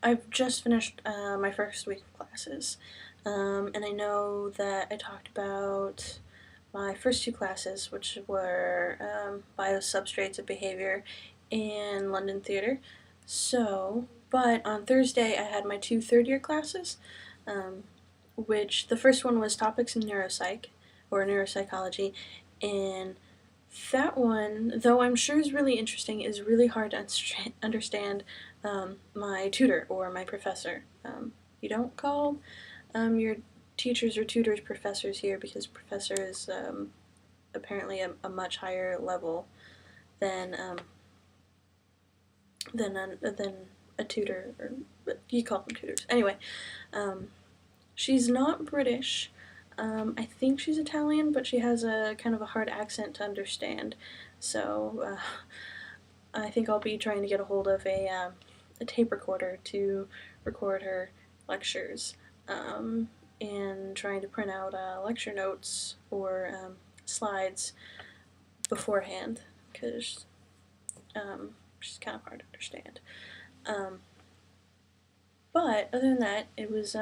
I've just finished my first week of classes, and I know that I talked about my first two classes, which were biosubstrates of behavior and London theater. But on Thursday I had my two third-year classes, um, which the first one was topics in neuropsych or neuropsychology, and that one, though I'm sure is really interesting, is really hard to understand my tutor or my professor. You don't call your teachers or tutors professors here because professor is apparently a much higher level than than a tutor, or you call them tutors. Anyway, um, she's not British. I think she's Italian, but she has a kind of a hard accent to understand. So I think I'll be trying to get a hold of a tape recorder to record her lectures, and trying to print out lecture notes or slides beforehand because she's kind of hard to understand. Um, but other than that, it was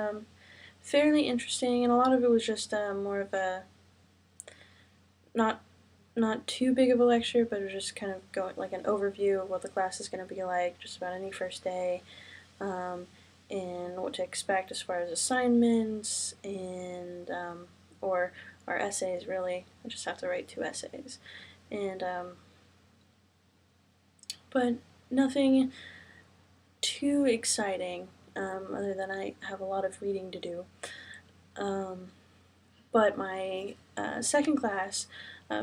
fairly interesting, and a lot of it was just more of a not not too big of a lecture, but it was just kind of going like an overview of what the class is going to be like, just about any first day, um, and what to expect as far as assignments and or our essays. Really, I just have to write two essays, and but nothing too exciting. Other than I have a lot of reading to do. Um, but my second class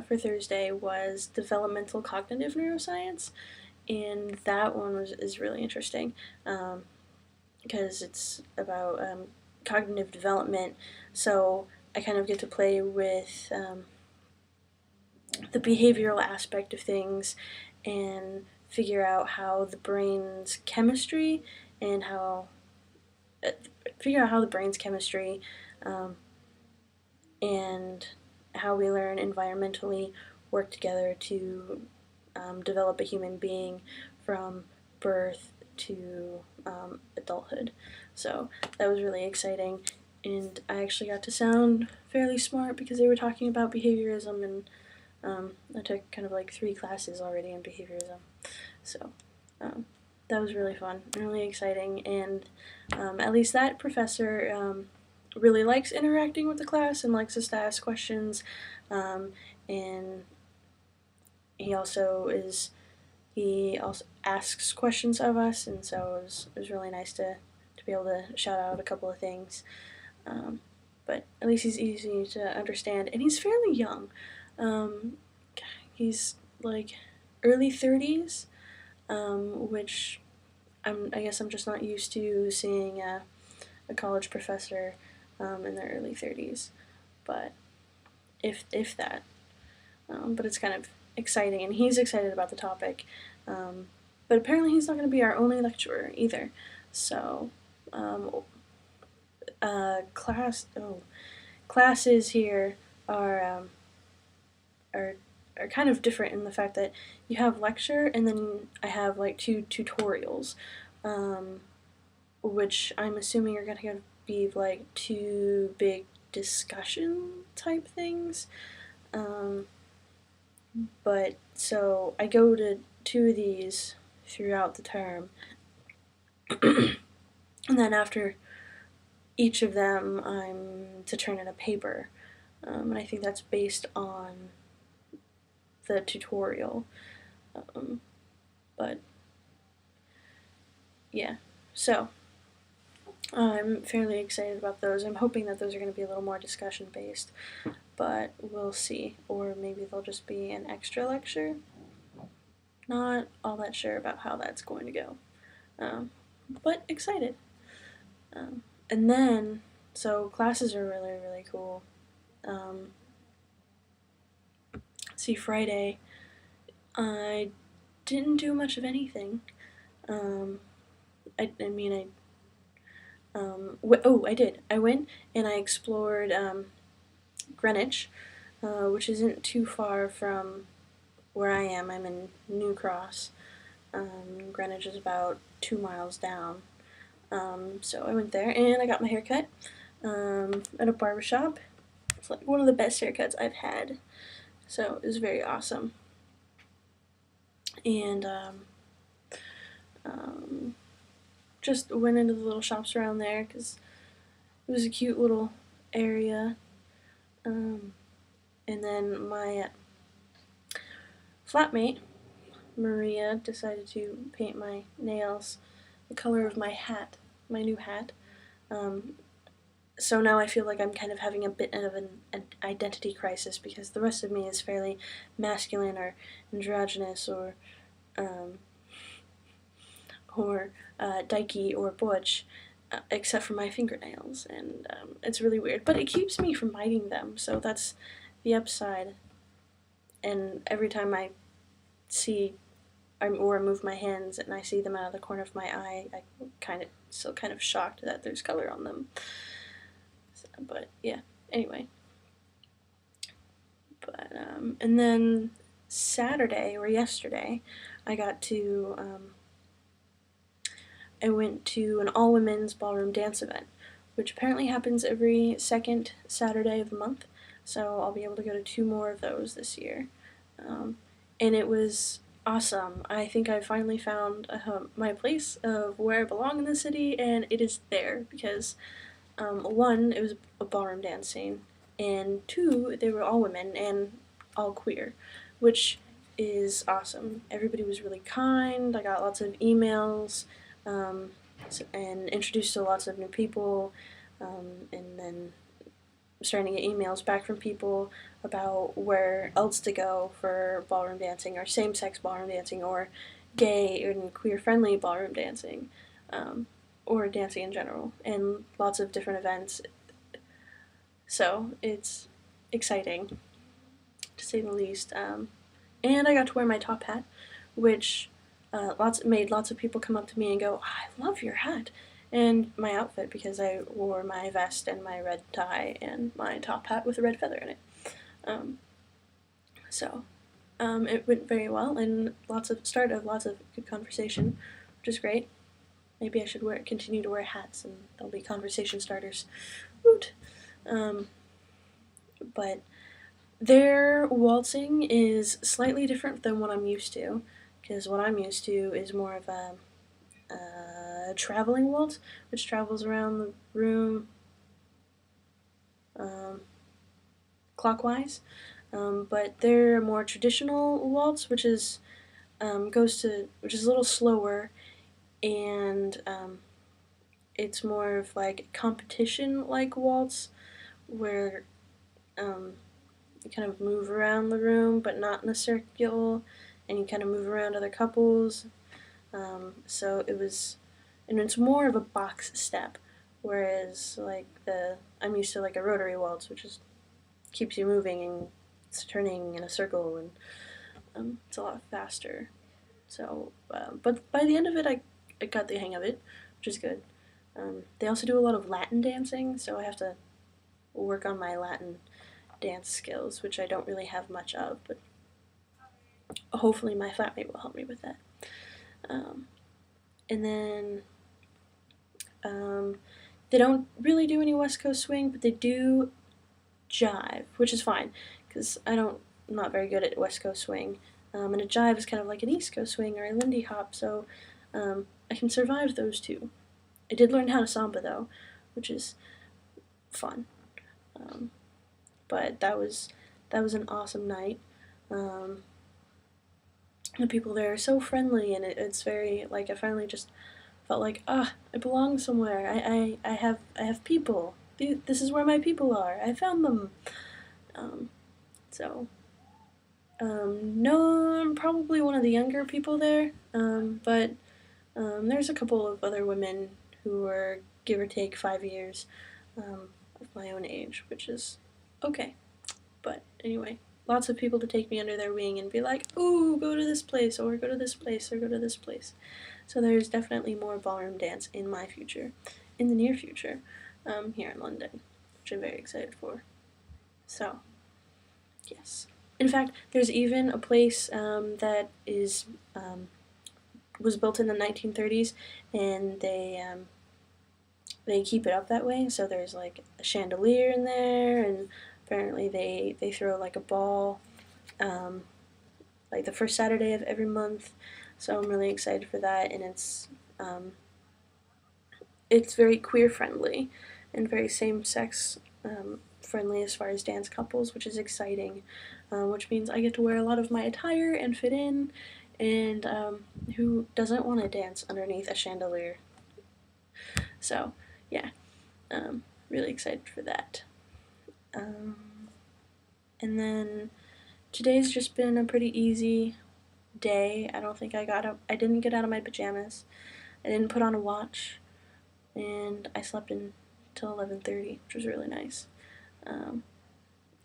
for Thursday was developmental cognitive neuroscience, and that one is really interesting because it's about cognitive development. So I kind of get to play with the behavioral aspect of things and figure out how the brain's chemistry and how uh, figure out how the brain's chemistry um, and how we learn environmentally work together to develop a human being from birth to adulthood. So that was really exciting, and I actually got to sound fairly smart because they were talking about behaviorism, and I took kind of like 3 classes already in behaviorism. So um, that was really fun, really exciting, and at least that professor really likes interacting with the class and likes us to ask questions, um, and he also is he also asks questions of us, and so it was really nice to be able to shout out a couple of things. Um, but at least he's easy to understand, and he's fairly young. Um, he's like early 30s, which I guess I'm just not used to seeing a college professor in their early 30s, but if that. But it's kind of exciting, and he's excited about the topic. But apparently, he's not going to be our only lecturer either. So, um, classes here are are are kind of different in the fact that you have lecture, and then I have like 2 tutorials, um, which I'm assuming are going to be like 2 big discussion type things. Um, but so I go to 2 of these throughout the term, and then after each of them, I'm to turn in a paper, and I think that's based on the tutorial. Um, but yeah, so I'm fairly excited about those. I'm hoping that those are going to be a little more discussion based, but we'll see. Or maybe they'll just be an extra lecture. Not all that sure about how that's going to go, um, but excited. And then, so classes are really, really cool. Um, see, Friday, I didn't do much of anything. Um, I mean, I did. I went and I explored Greenwich, which isn't too far from where I am. I'm in New Cross, Greenwich is about 2 miles down. So I went there and I got my hair cut at a barbershop. It's like one of the best haircuts I've had. So it was very awesome. And just went into the little shops around there because it was a cute little area. And then my flatmate, Maria, decided to paint my nails the color of my hat, my new hat. So now I feel like I'm kind of having a bit of an identity crisis because the rest of me is fairly masculine or androgynous um, or dykey or butch, except for my fingernails, and it's really weird. But it keeps me from biting them, so that's the upside. And every time I see or move my hands and I see them out of the corner of my eye, I still kind of shocked that there's color on them. So, but yeah, anyway. But and then Saturday or yesterday, I went to an all women's ballroom dance event, which apparently happens every second Saturday of the month. So I'll be able to go to 2 more of those this year. And it was awesome. I think I finally found my place of where I belong in the city, and it is there because, one, it was a ballroom dance scene, and two, they were all women and all queer, which is awesome. Everybody was really kind. I got lots of emails and introduced to lots of new people, and then starting to get emails back from people about where else to go for ballroom dancing or same-sex ballroom dancing or gay and queer-friendly ballroom dancing, or dancing in general, and lots of different events. So it's exciting, to say the least. And I got to wear my top hat, which made lots of people come up to me and go, oh, "I love your hat," and my outfit because I wore my vest and my red tie and my top hat with a red feather in it. So it went very well and lots of good conversation, which is great. Maybe I should continue to wear hats and they'll be conversation starters. Woot! But their waltzing is slightly different than what I'm used to, because what I'm used to is more of a traveling waltz, which travels around the room clockwise. But they're a more traditional waltz, which is which is a little slower, and it's more of like competition-like waltz, where you kind of move around the room, but not in a circle, and you kind of move around other couples. So and it's more of a box step, whereas I'm used to like a rotary waltz, which is keeps you moving and it's turning in a circle, and it's a lot faster. So, but by the end of it, I got the hang of it, which is good. They also do a lot of Latin dancing, so I have to work on my Latin dance skills, which I don't really have much of, but hopefully my flatmate will help me with that. And then they don't really do any West Coast swing, but they do jive, which is fine because I'm not very good at West Coast swing. And a jive is kind of like an East Coast swing or a Lindy Hop, so I can survive those two. I did learn how to samba though, which is fun. But that was an awesome night. The people there are so friendly, and it's very like I finally just felt like I belong somewhere. I have people. This is where my people are. I found them. So no, I'm probably one of the younger people there, but there's a couple of other women who are give or take 5 years of my own age, which is okay. But anyway, lots of people to take me under their wing and be like, ooh, go to this place, or go to this place, or go to this place. So there's definitely more ballroom dance in my future, in the near future, here in London, which I'm very excited for. So, yes. In fact, there's even a place that is was built in the 1930s, and they keep it up that way. So there's like a chandelier in there, and apparently they throw like a ball, um, like the first Saturday of every month. So I'm really excited for that, and it's very queer friendly and very same sex friendly as far as dance couples, which is exciting. Which means I get to wear a lot of my attire and fit in. And who doesn't want to dance underneath a chandelier? So, yeah, really excited for that. Um, and then today's just been a pretty easy day. I don't think I didn't get out of my pajamas. I didn't put on a watch, and I slept until 11:30, which was really nice. Um,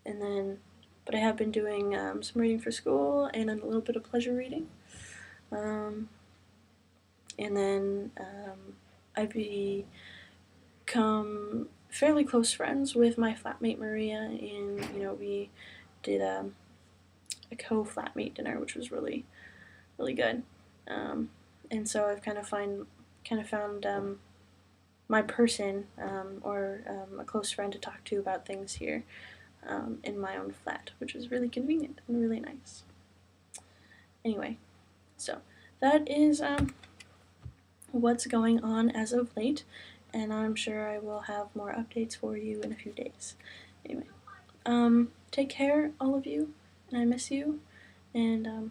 and then, but I have been doing some reading for school and a little bit of pleasure reading. Um, and then I've become fairly close friends with my flatmate Maria, and we did a co-flatmate dinner, which was really really good. Um, and so I've kind of found my person, or a close friend to talk to about things here, in my own flat, which is really convenient and really nice. Anyway, so that is what's going on as of late, and I'm sure I will have more updates for you in a few days. Anyway, take care, all of you, and I miss you, and